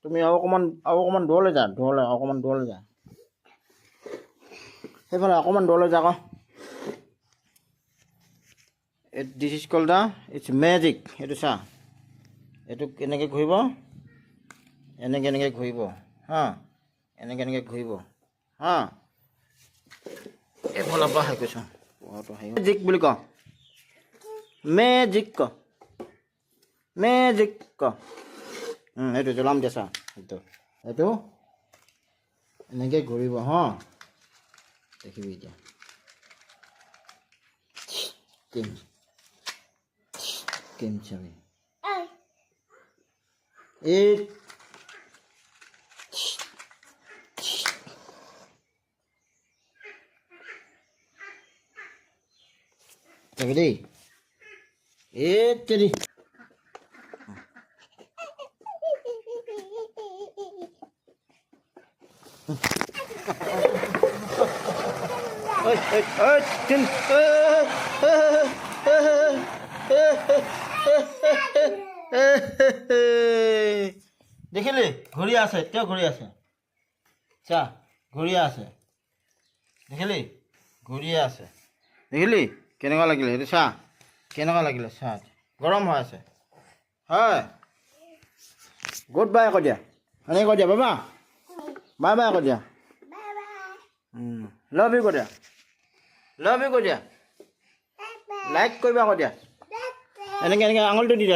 তুমি অকণমান দূৰলৈ যা অকণমান দূৰলৈ যা সেইফালে অকণমান দূৰলৈ যা আকৌ this is called it's magic এইটো চা এইটো এনেকৈ ঘূৰিব এনেকৈ ঘূৰিব হা এনেকৈ ঘূৰিব হা এইফালৰ পৰা হেৰি কৰিছোঁ মেজিক বুলি ক মেজিক ক মেজিক ক এইটো জ্বলাম দিয়া চা এইটো এনেকৈ ঘূৰিব হা দেখিবি এতিয়া কেম চাবি এই চাবি দেই এই তেৰি দেখিলি ঘূৰি আছে এতিয়াও ঘূৰি আছে চা ঘূৰিয়ে আছে দেখিলি ঘূৰিয়ে আছে দেখিলি কেনেকুৱা লাগিলে এইটো চা কেনেকুৱা লাগিলে চা গৰম হৈ আছে হয় গুড বাই আকৌ দিয়া এনেকৈ কৈ দিয়া বাবা বাই বাই আকৌ দিয়া লাভ ইউ কৈ দিয়া লাভ ইউ কৈ দিয়া লাইক কৰিবা আকৌ দিয়া এনেকৈ আঙুলিটো দি দিয়া